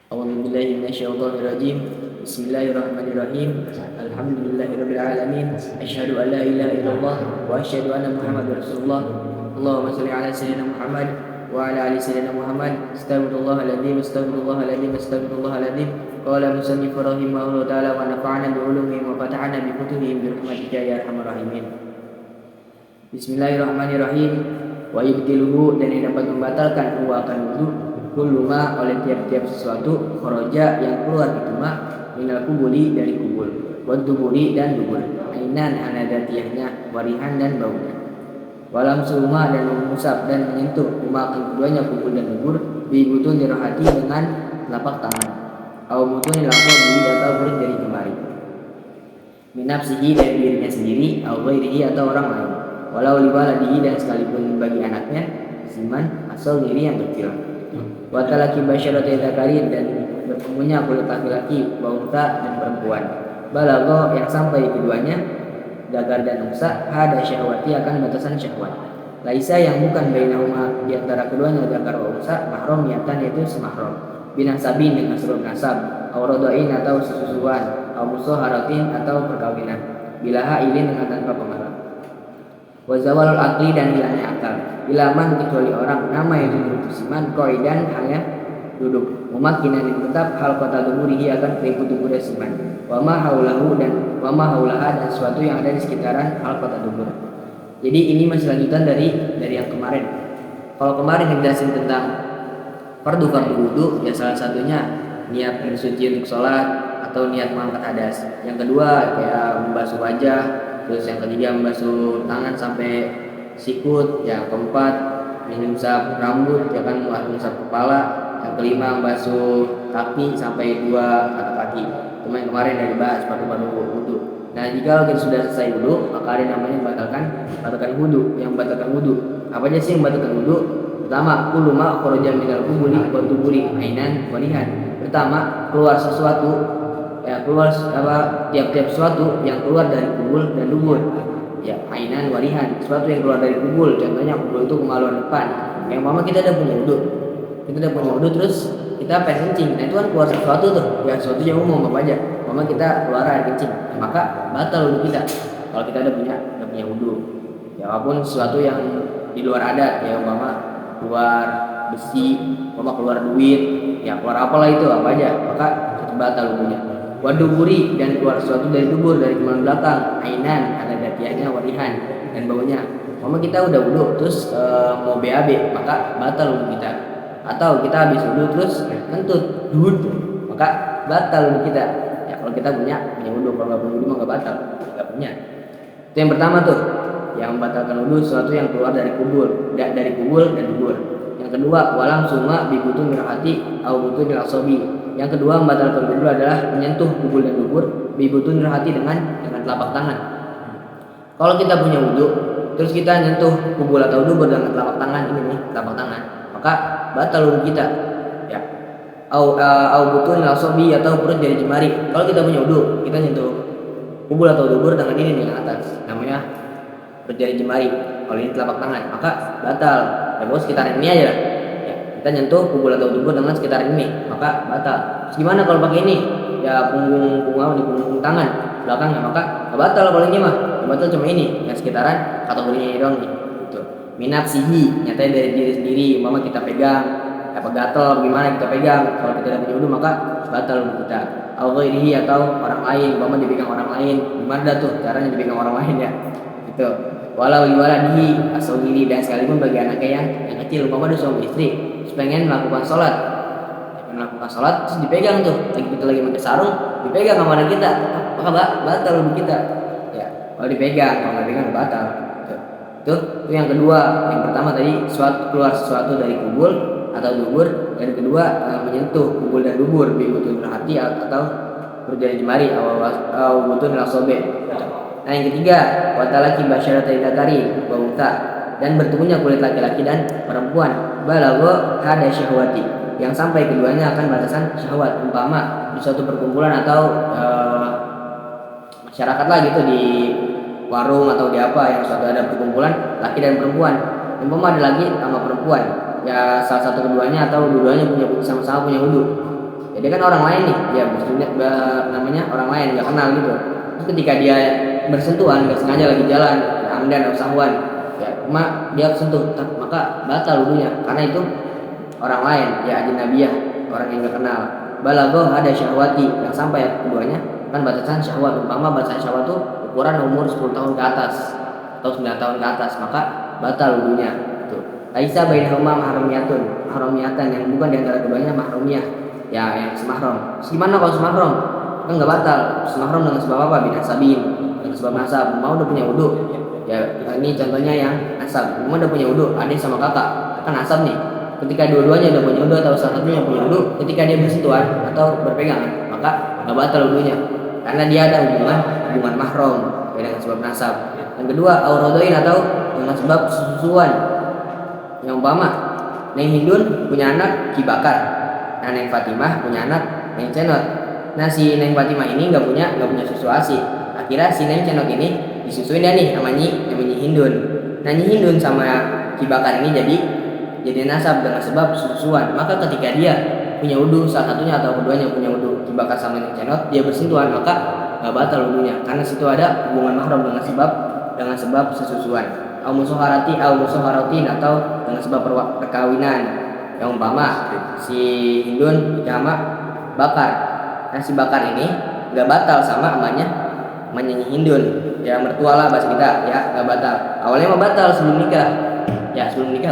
A'udzubillahi minasyaitonirrajim. Bismillahirrahmanirrahim. Alhamdulillahirabbil alamin. Asyhadu an la ilaha illallah wa asyhadu anna Muhammadar Rasulullah. Allahumma shalli ala sayyidina Muhammad wa ala ali sayyidina Muhammad. Astaghfirullahaladzim, astaghfirullahaladzim, astaghfirullahaladzim. Qala musannif rahimahullahu ta'ala wa nafa'ana bi ulumihim wa fatahana bi kutubihim bi rahmatika ya arhamar rahimin. Bismillahirrahmanirrahim. Wa yubtiluhu, dan yang dapat membatalkan akan wudu kuluma oleh tiap-tiap sesuatu kharaja yang keluar itu minal kubuli dari kubul, wad duburi dan dubur, ainan anadatiyahnya, warihan dan baunya, walam suma dan mengusap dan menyentuh akan keduanya kubul dan dubur bi butun dirahati dengan telapak tangan, au butun langsung atau perut dari jemari, minafsihi dari dirinya sendiri, au ghairihi atau orang lain, walau liwaladihi dan sekalipun bagi anaknya, siman asal diri yang kecil. Watalaki basyarati dzakarin, dan bertemunya kulit laki-laki, unta dan perempuan. Balagho, yang sampai keduanya, dagar dan unsa, hada syahwati, akan batasan syahwat. Laisa, yang bukan bainahuma di antara keduanya dagar wa unsa, mahram yatan, yaitu semahram. Binasabin, dengan sebab nasab, au rodain atau sesusuan, au musoharatin atau perkawinan. Bilaha ilin, dengan tanpa pengaruh. Wazawalul akli, dan hilangnya akal. Ilaman, kecuali orang nama yang duduk siman koidan hanya duduk memakinan yang tetap hal kota duburihi akan pengikut dubur siman wama haulahu dan sesuatu yang ada di sekitaran hal kota dubur. Jadi ini masih lanjutan dari yang kemarin. Kalau kemarin ngejelasin tentang fardu wudu, ya salah satunya niat bersuci untuk sholat atau niat mengangkat hadas. Yang kedua kayak membasuh wajah, terus yang ketiga membasuh tangan sampai sikut, yang keempat mengusap rambut, ya kan, mengusap kepala, yang kelima membasuh kaki sampai 2 kaki. Itu yang kemarin dari bahas pada wudu. Nah, jika kita sudah selesai wudu, maka ada namanya membatalkan wudu. Yang membatalkan wudu, apa aja sih yang membatalkan wudu? Pertama, kuluma kharaja minal qubuli wa duburi ainan walihan. Pertama, keluar sesuatu, ya keluar tiap-tiap sesuatu yang keluar dari kubul dan dubur, ya ainan warihan, sesuatu yang keluar dari kubul. Contohnya kubul itu kemaluan depan. Yang mama kita udah punya wudu, terus kita pengen kencing, nah itu kan keluar sesuatu tuh, ya sesuatu yang umum apa aja. Mama kita keluar air kencing, maka batal wudu kita. Kalau kita udah punya wudu, ya walaupun sesuatu yang di luar ada, ya mama keluar besi, mama keluar duit, ya keluar apalah itu apa aja, maka itu batal wudunya. Waduburi, dan keluar sesuatu dari dubur, dari kemaluan belakang, ainan ada datianya, warihan dan baunya. Mama kita udah wudu terus mau BAB, maka batal wudu kita. Atau kita habis wudu terus kentut dud, maka batal wudu kita. Ya kalau kita punya wudu, kalau nggak punya wudu mah nggak batal, nggak punya. Itu yang pertama tuh, yang membatalkan wudu sesuatu yang keluar dari kubul dan dubur. Yang kedua, walam suma bi butun mirhati au butun asobi. Yang kedua, membatalkan wudu adalah menyentuh kubul dan dubur bi butun mirhati dengan telapak tangan. Kalau kita punya wudu terus kita nyentuh kubul atau dubur dengan telapak tangan, ini nih telapak tangan, maka batal wudu kita. Ya. Au butun asobi, atau perut dari jemari. Kalau kita punya wudu, kita nyentuh kubul atau dubur dengan ini nih yang atas, namanya perut dari jemari. Kalau ini telapak tangan, maka batal. Ya bos, sekitar ini aja. Ya, kita nyentuh kubul atau dubur dengan sekitar ini, maka batal. Terus gimana kalau pakai ini? Ya punggung tangan belakangnya, maka batal kalau ini mah. Batal cuma ini, yang sekitaran kategorinya ini doang nih. Gitu. Minafsihi, nyatanya dari diri sendiri. Mama kita pegang, apa gatel gimana kita pegang. Kalau kita tidak punya wudu maka batal wudu kita. Au ghairihi, atau orang lain. Mama dipegang orang lain. Gimana dah tuh caranya dipegang orang lain ya? Gitu. Walau liwaladihi asal diri, dan sekalipun bagi anaknya yang kecil. Mama ada suami istri, terus pengen melakukan sholat, terus dipegang tuh, kita lagi pakai sarung, dipegang sama anak kita, maka batal wudu kita. Ya, kalau dipegang, kalau nggak dipegang batal. Itu yang kedua. Yang pertama tadi keluar sesuatu dari kubul atau dubur, dan kedua menyentuh kubul dan dubur bi butun hati atau berjari jemari atau butun lasobe. Nah yang ketiga, watalaki basyaratai dzakari wa unta, dan bertemunya kulit laki-laki dan perempuan. Balagho hada syahwati, yang sampai keduanya akan batasan syahwat. Umpama di suatu perkumpulan atau masyarakat lah gitu, di warung atau di apa yang suatu ada perkumpulan laki dan perempuan. Umpama ada laki sama perempuan, ya salah satu keduanya atau dua-duanya sama-sama punya wudu. Jadi kan orang lain nih, ya maksudnya namanya orang lain nggak kenal gitu. Terus ketika dia bersentuhan nggak sengaja lagi jalan, amdan atau sahwan, ya cuma dia sentuh, maka batal wudunya karena itu orang lain, ya ajnabiyah, orang yang nggak kenal. Balagoh ada syahwati yang sampai keduanya kan batasan syahwat, umpama batasan syahwat itu ukuran umur 10 tahun ke atas atau 9 tahun ke atas, maka batal wudunya. Tuh. Laisa bainahuma mahrumiyatan yang bukan di antara keduanya mahrumiyah, ya yang semahram. Gimana kalau semahram? Kan nggak batal. Semahram dengan sebab apa? Binasabiin, dengan sebab nasab. Mau udah punya wudu. Ya ini contohnya yang nasab. Mau udah punya wudu, adik sama kakak, kan nasab nih. Ketika dua-duanya udah punya wudu atau salah satunya punya wudu, ketika dia bersentuhan atau berpegangan, maka nggak batal wudunya karena dia ada hubungan mahram dengan sebab nasab. Yang kedua, auradoin atau dengan sebab susuan. Yang umpama Neng Hindun punya anak Ki Bakar, nah Neng Fatimah punya anak Neng Cenot. Nah si Neng Fatimah ini nggak punya susu ASI. Akhirnya si Neng Cenot ini disusuin dia nih sama Nyi Hindun. Nah Nyi Hindun sama Ki Bakar ini jadi nasab dengan sebab susuan. Maka ketika dia punya wudu, salah satunya atau keduanya punya wudu, Ki Bakar sama Neng Cenot, dia bersentuhan, maka nggak batal wudunya karena situ ada hubungan mahram dengan sebab sesusuan. Au musaharati atau dengan sebab perkawinan. Yang umpama si Hindun sama Bakar. Nah si Bakar ini nggak batal sama emaknya Hindun, ya mertua lah bahasa kita, ya nggak batal. Awalnya mah batal sebelum nikah, ya sebelum nikah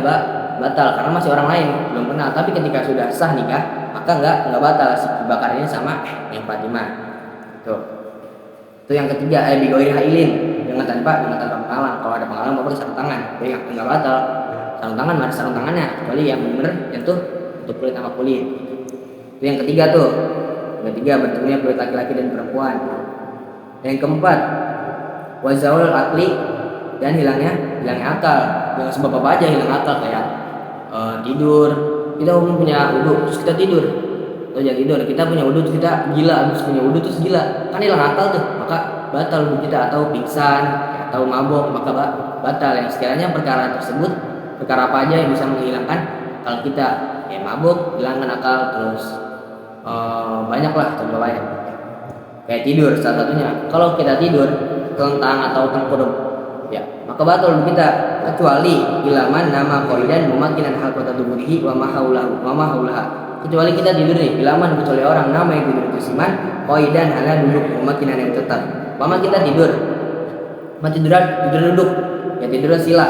batal karena masih orang lain belum kenal. Tapi ketika sudah sah nikah, maka nggak batal si Bakar ini sama yang Fatimah. Tuh. Itu yang ketiga, bigoir hailin, dengan tanpa penghalang. Kalau ada penghalang mau pakai sarung tangan, jadi nggak batal. Sarung tangan ada sarung tangannya, kecuali yang benar nyentuh untuk kulit sama kulit. Itu yang ketiga tuh. Yang ketiga bentuknya kulit laki-laki dan perempuan. Yang keempat, wazaul akli dan hilangnya akal. Dengan sebab apa aja hilang akal, kayak tidur. Kita punya wudu terus kita tidur. Atau jangan tidur, kita punya wudu terus kita gila, habis punya wudu terus gila. Kan hilang akal tuh, maka batal wudu kita. Atau pingsan atau mabok, maka batal. Yang sekiranya perkara tersebut, perkara apa aja yang bisa menghilangkan akal kita, ya mabuk, hilangkan akal, terus banyaklah contoh lain. Kayak tidur salah satunya. Kalau kita tidur telentang atau tengkurap, ya maka batal wudu kita, kecuali ilaman nama qaidan mumakinan hal kota tubuhihi wa mahaulaha. Kecuali kita tidur nih, ilaman kecuali orang nama yang tidur itu siman qaidan hala duduk mumakinan yang tetap. Mama kita tidur duduk, ya tidur sila,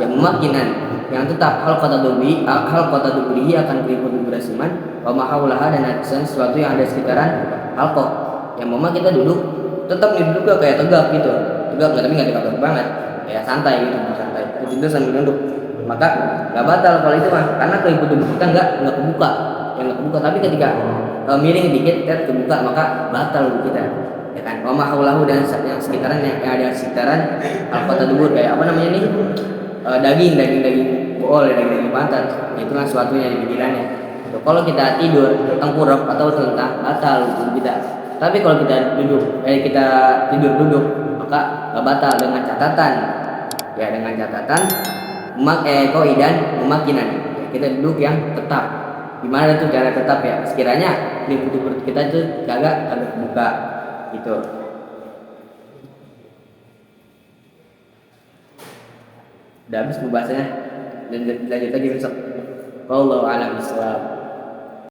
ya mumakinan yang tetap hal kota tubuhihi akan berikut berasiman wa mahaulaha dan sesuatu yang ada sekitaran halqah. Yang mama kita duduk tetap duduk kayak tegak gitu, tegak tapi nggak tegak banget, kayak santai gitu, santai tidur sambil duduk, maka nggak batal kalau itu mah, karena keliput tubuh kita nggak kebuka, tapi ketika miring dikit kebuka, maka batal kita, ya kan. Mama haulahu dan yang sekitaran yang ada sekitaran alfata dubur, kayak apa namanya nih, daging bool, daging pantat, itu kan sesuatunya di pikirannya. Kalau kita tidur tengkurap atau telentang, batal kita. Tapi kalau kita tidur duduk, maka batal dengan catatan, ya dengan catatan qaidan memakinan. Kita duduk yang tetap. Gimana tuh cara tetap, ya sekiranya perut kita itu agak buka gitu. Udah habis pembahasannya, dan lanjut lagi besok. Wallahu a'lam bishawab.